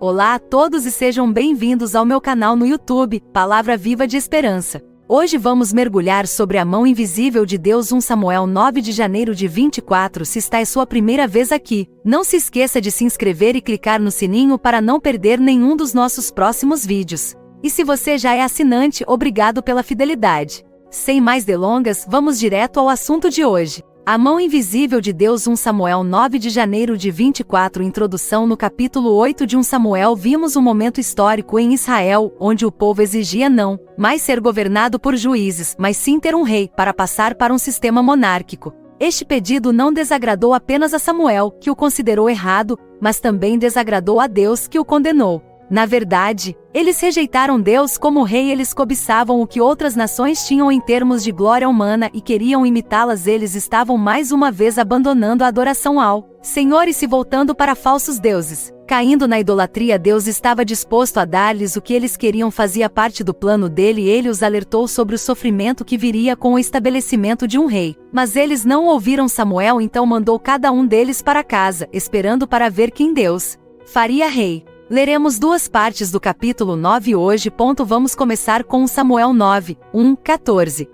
Olá a todos e sejam bem-vindos ao meu canal no YouTube, Palavra Viva de Esperança. Hoje vamos mergulhar sobre a mão invisível de Deus. 1 Samuel 9 de janeiro de 24. Se está é sua primeira vez aqui, não se esqueça de se inscrever e clicar no sininho para não perder nenhum dos nossos próximos vídeos. E se você já é assinante, obrigado pela fidelidade. Sem mais delongas, vamos direto ao assunto de hoje. A mão invisível de Deus. 1 Samuel 9 de janeiro de 24. Introdução. No capítulo 8 de 1 Samuel vimos um momento histórico em Israel, onde o povo exigia não mais ser governado por juízes, mas sim ter um rei, para passar para um sistema monárquico. Este pedido não desagradou apenas a Samuel, que o considerou errado, mas também desagradou a Deus, que o condenou. Na verdade, eles rejeitaram Deus como rei. Eles cobiçavam o que outras nações tinham em termos de glória humana e queriam imitá-las. Eles estavam mais uma vez abandonando a adoração ao Senhor e se voltando para falsos deuses. Caindo na idolatria, Deus estava disposto a dar-lhes o que eles queriam. Fazia parte do plano dele e ele os alertou sobre o sofrimento que viria com o estabelecimento de um rei. Mas eles não ouviram Samuel, então mandou cada um deles para casa, esperando para ver quem Deus faria rei. Leremos duas partes do capítulo 9 hoje. Vamos começar com Samuel 9, 14.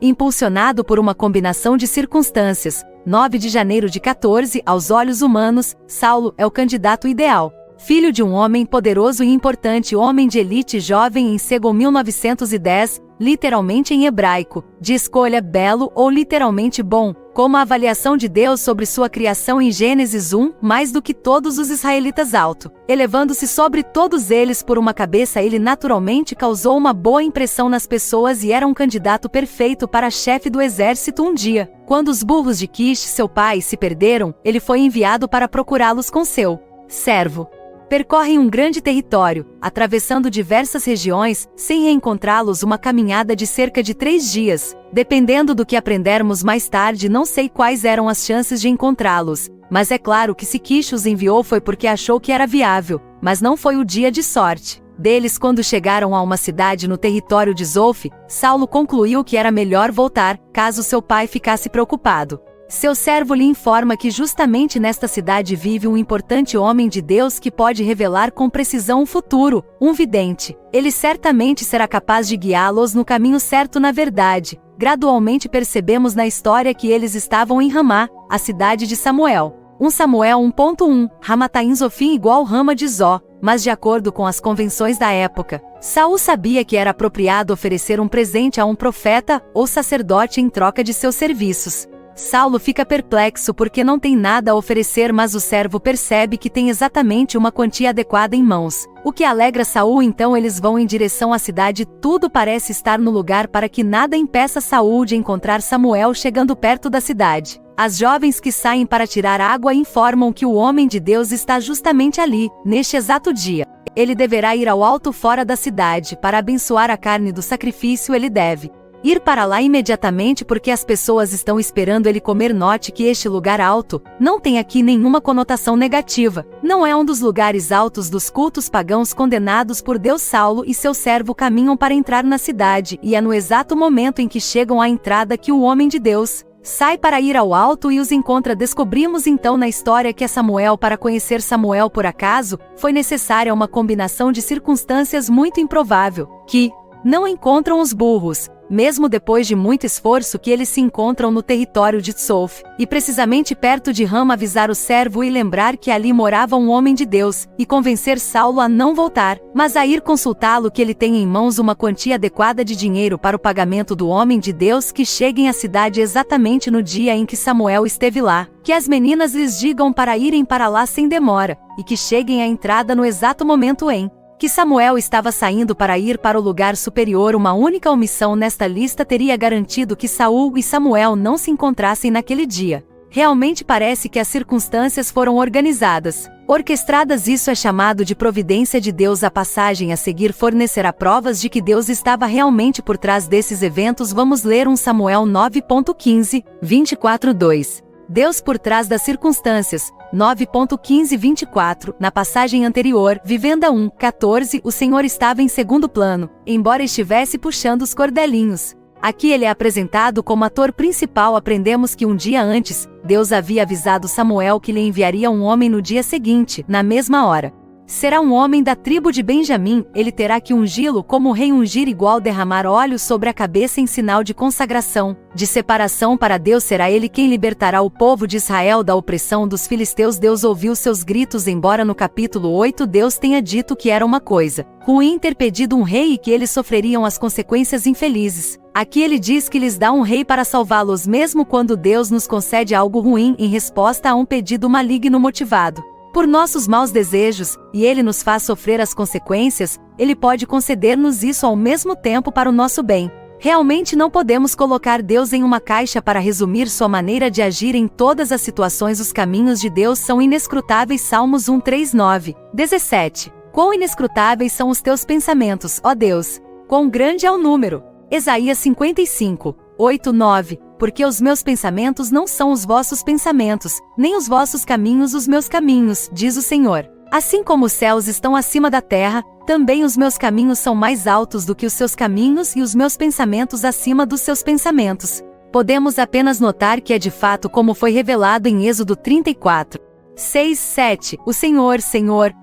Impulsionado por uma combinação de circunstâncias, 9 de janeiro de 14, aos olhos humanos, Saulo é o candidato ideal. Filho de um homem poderoso e importante, homem de elite, jovem em Segom 1910, literalmente em hebraico, de escolha belo ou literalmente bom, como a avaliação de Deus sobre sua criação em Gênesis 1, mais do que todos os israelitas alto. Elevando-se sobre todos eles por uma cabeça, ele naturalmente causou uma boa impressão nas pessoas e era um candidato perfeito para chefe do exército. Um dia, quando os burros de Quish, seu pai, se perderam, ele foi enviado para procurá-los com seu servo. Percorrem um grande território, atravessando diversas regiões, sem reencontrá-los. Uma caminhada de cerca de 3 dias. Dependendo do que aprendermos mais tarde, não sei quais eram as chances de encontrá-los, mas é claro que se Quish os enviou foi porque achou que era viável, mas não foi o dia de sorte deles. Quando chegaram a uma cidade no território de Zof, Saulo concluiu que era melhor voltar, caso seu pai ficasse preocupado. Seu servo lhe informa que justamente nesta cidade vive um importante homem de Deus que pode revelar com precisão o futuro, um vidente. Ele certamente será capaz de guiá-los no caminho certo. Na verdade, gradualmente percebemos na história que eles estavam em Ramá, a cidade de Samuel. 1 Samuel 1.1, Ramataim Zofim igual Rama de Zó, mas de acordo com as convenções da época, Saul sabia que era apropriado oferecer um presente a um profeta ou sacerdote em troca de seus serviços. Saulo fica perplexo porque não tem nada a oferecer, mas o servo percebe que tem exatamente uma quantia adequada em mãos, o que alegra Saul. Então eles vão em direção à cidade. Tudo parece estar no lugar para que nada impeça Saul de encontrar Samuel. Chegando perto da cidade, as jovens que saem para tirar água informam que o homem de Deus está justamente ali, neste exato dia. Ele deverá ir ao alto fora da cidade para abençoar a carne do sacrifício. Ele deve ir para lá imediatamente porque as pessoas estão esperando ele comer. Note que este lugar alto não tem aqui nenhuma conotação negativa. Não é um dos lugares altos dos cultos pagãos condenados por Deus. Saulo e seu servo caminham para entrar na cidade, e é no exato momento em que chegam à entrada que o homem de Deus sai para ir ao alto e os encontra. Descobrimos então na história que é Samuel. Para conhecer Samuel por acaso, foi necessária uma combinação de circunstâncias muito improvável, que não encontram os burros, mesmo depois de muito esforço, que eles se encontram no território de Tsof, e precisamente perto de Rama. Avisar o servo e lembrar que ali morava um homem de Deus, e convencer Saulo a não voltar, mas a ir consultá-lo, que ele tem em mãos uma quantia adequada de dinheiro para o pagamento do homem de Deus. Que cheguem à cidade exatamente no dia em que Samuel esteve lá, que as meninas lhes digam para irem para lá sem demora, e que cheguem à entrada no exato momento em que Samuel estava saindo para ir para o lugar superior. Uma única omissão nesta lista teria garantido que Saul e Samuel não se encontrassem naquele dia. Realmente parece que as circunstâncias foram organizadas, orquestradas. Isso é chamado de providência de Deus. A passagem a seguir fornecerá provas de que Deus estava realmente por trás desses eventos. Vamos ler 1 Samuel 9.15, 24:2. Deus por trás das circunstâncias. 9.15-24, na passagem anterior, Vivenda 1:14, o Senhor estava em segundo plano, embora estivesse puxando os cordelinhos. Aqui ele é apresentado como ator principal. Aprendemos que um dia antes, Deus havia avisado Samuel que lhe enviaria um homem no dia seguinte, na mesma hora. Será um homem da tribo de Benjamim, ele terá que ungí-lo como o rei ungir igual derramar óleo sobre a cabeça em sinal de consagração, de separação para Deus. Será ele quem libertará o povo de Israel da opressão dos filisteus. Deus ouviu seus gritos, embora no capítulo 8 Deus tenha dito que era uma coisa ruim ter pedido um rei e que eles sofreriam as consequências infelizes. Aqui ele diz que lhes dá um rei para salvá-los mesmo quando Deus nos concede algo ruim em resposta a um pedido maligno motivado por nossos maus desejos, e ele nos faz sofrer as consequências. Ele pode conceder-nos isso ao mesmo tempo para o nosso bem. Realmente não podemos colocar Deus em uma caixa para resumir sua maneira de agir em todas as situações. Os caminhos de Deus são inescrutáveis. Salmos 1, 3, 9, 17. Quão inescrutáveis são os teus pensamentos, ó Deus! Quão grande é o número! Isaías 55, 8, 9. Porque os meus pensamentos não são os vossos pensamentos, nem os vossos caminhos os meus caminhos, diz o Senhor. Assim como os céus estão acima da terra, também os meus caminhos são mais altos do que os seus caminhos e os meus pensamentos acima dos seus pensamentos. Podemos apenas notar que é de fato como foi revelado em Êxodo 34. 6, 7. O Senhor,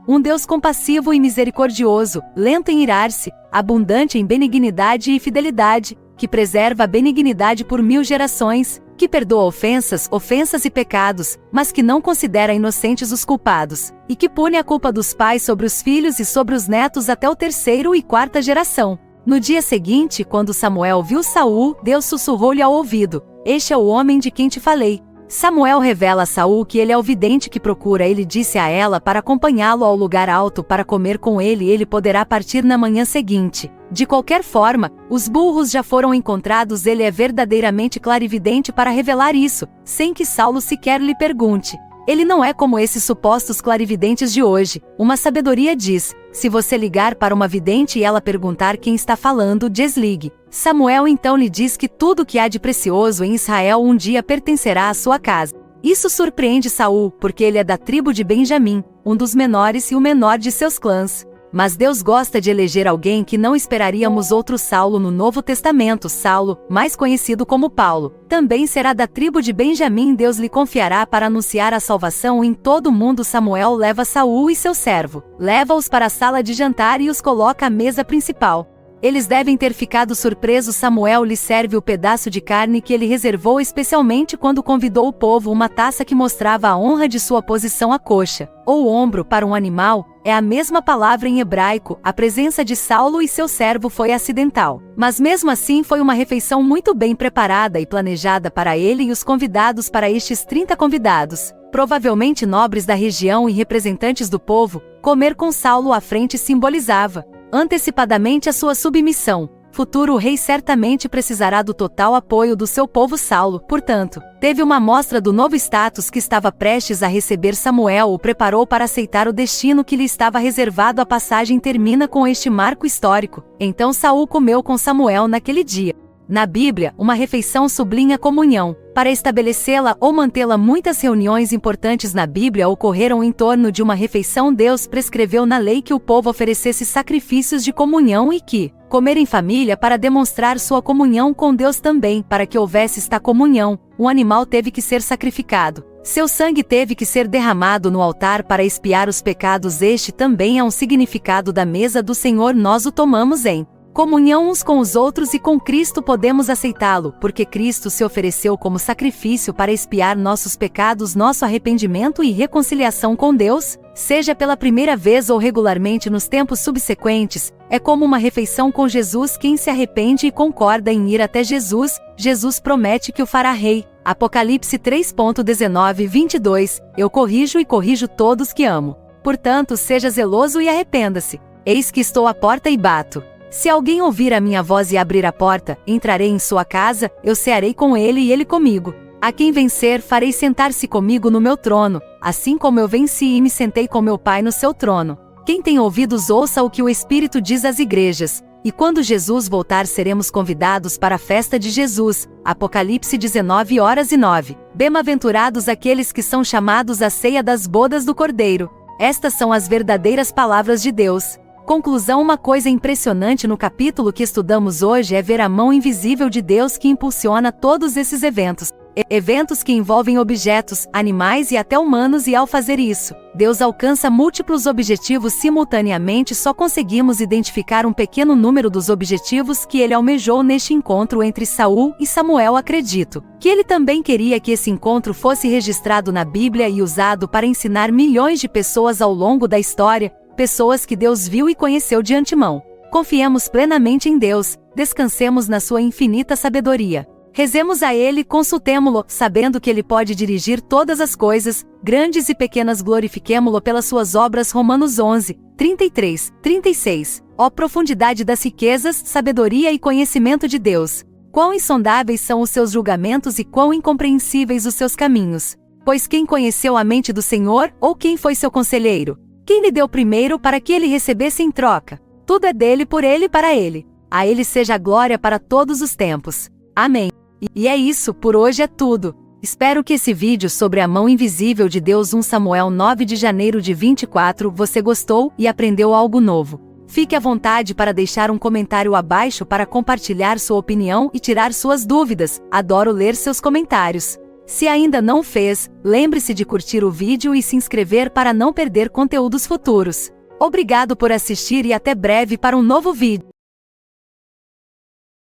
um Deus compassivo e misericordioso, lento em irar-se, abundante em benignidade e fidelidade, que preserva a benignidade por 1000 gerações, que perdoa ofensas e pecados, mas que não considera inocentes os culpados, e que pune a culpa dos pais sobre os filhos e sobre os netos até o 3ª e 4ª geração. No dia seguinte, quando Samuel viu Saul, Deus sussurrou-lhe ao ouvido: Este é o homem de quem te falei. Samuel revela a Saul que ele é o vidente que procura. Ele disse a ela para acompanhá-lo ao lugar alto para comer com ele e ele poderá partir na manhã seguinte. De qualquer forma, os burros já foram encontrados. Ele é verdadeiramente clarividente para revelar isso, sem que Saulo sequer lhe pergunte. Ele não é como esses supostos clarividentes de hoje. Uma sabedoria diz: se você ligar para uma vidente e ela perguntar quem está falando, desligue. Samuel então lhe diz que tudo que há de precioso em Israel um dia pertencerá à sua casa. Isso surpreende Saul, porque ele é da tribo de Benjamim, um dos menores e o menor de seus clãs. Mas Deus gosta de eleger alguém que não esperaríamos. Outro Saulo no Novo Testamento. Saulo, mais conhecido como Paulo, também será da tribo de Benjamim. Deus lhe confiará para anunciar a salvação em todo o mundo. Samuel leva Saul e seu servo, leva-os para a sala de jantar e os coloca à mesa principal. Eles devem ter ficado surpresos. Samuel lhe serve o pedaço de carne que ele reservou especialmente quando convidou o povo. Uma taça que mostrava a honra de sua posição. A coxa, ou ombro para um animal, é a mesma palavra em hebraico. A presença de Saulo e seu servo foi acidental, mas mesmo assim foi uma refeição muito bem preparada e planejada para ele e os convidados. Para estes 30 convidados, provavelmente nobres da região e representantes do povo, comer com Saulo à frente simbolizava antecipadamente a sua submissão. Futuro rei certamente precisará do total apoio do seu povo. Saulo, portanto, teve uma amostra do novo status que estava prestes a receber. Samuel o preparou para aceitar o destino que lhe estava reservado. A passagem termina com este marco histórico: então Saul comeu com Samuel naquele dia. Na Bíblia, uma refeição sublinha comunhão. Para estabelecê-la ou mantê-la, muitas reuniões importantes na Bíblia ocorreram em torno de uma refeição. Deus prescreveu na lei que o povo oferecesse sacrifícios de comunhão e que comer em família para demonstrar sua comunhão com Deus. Também, para que houvesse esta comunhão, um animal teve que ser sacrificado. Seu sangue teve que ser derramado no altar para expiar os pecados. Este também é um significado da mesa do Senhor. Nós o tomamos em comunhão uns com os outros e com Cristo podemos aceitá-lo, porque Cristo se ofereceu como sacrifício para expiar nossos pecados. Nosso arrependimento e reconciliação com Deus, seja pela primeira vez ou regularmente nos tempos subsequentes, é como uma refeição com Jesus. Quem se arrepende e concorda em ir até Jesus, Jesus promete que o fará rei. Apocalipse 3:19 e 22. Eu corrijo e corrijo todos que amo. Portanto, seja zeloso e arrependa-se. Eis que estou à porta e bato. Se alguém ouvir a minha voz e abrir a porta, entrarei em sua casa, eu cearei com ele e ele comigo. A quem vencer, farei sentar-se comigo no meu trono, assim como eu venci e me sentei com meu Pai no seu trono. Quem tem ouvidos, ouça o que o Espírito diz às igrejas. E quando Jesus voltar, seremos convidados para a festa de Jesus. Apocalipse 19:09. Bem-aventurados aqueles que são chamados à ceia das bodas do Cordeiro. Estas são as verdadeiras palavras de Deus. Conclusão: uma coisa impressionante no capítulo que estudamos hoje é ver a mão invisível de Deus que impulsiona todos esses eventos. Eventos que envolvem objetos, animais e até humanos, e ao fazer isso, Deus alcança múltiplos objetivos simultaneamente. Só conseguimos identificar um pequeno número dos objetivos que ele almejou neste encontro entre Saul e Samuel. Acredito que ele também queria que esse encontro fosse registrado na Bíblia e usado para ensinar milhões de pessoas ao longo da história, pessoas que Deus viu e conheceu de antemão. Confiemos plenamente em Deus, descansemos na sua infinita sabedoria. Rezemos a Ele, consultemo-lo, sabendo que Ele pode dirigir todas as coisas, grandes e pequenas. Glorifiquemo-lo pelas suas obras. Romanos 11, 33, 36. Ó profundidade das riquezas, sabedoria e conhecimento de Deus! Quão insondáveis são os seus julgamentos e quão incompreensíveis os seus caminhos! Pois quem conheceu a mente do Senhor, ou quem foi seu conselheiro? Quem lhe deu primeiro para que ele recebesse em troca? Tudo é dele, por ele e para ele. A ele seja a glória para todos os tempos. Amém. E é isso, por hoje é tudo. Espero que esse vídeo sobre a mão invisível de Deus, 1 Samuel 9 de janeiro de 24, você gostou e aprendeu algo novo. Fique à vontade para deixar um comentário abaixo para compartilhar sua opinião e tirar suas dúvidas. Adoro ler seus comentários. Se ainda não fez, lembre-se de curtir o vídeo e se inscrever para não perder conteúdos futuros. Obrigado por assistir e até breve para um novo vídeo.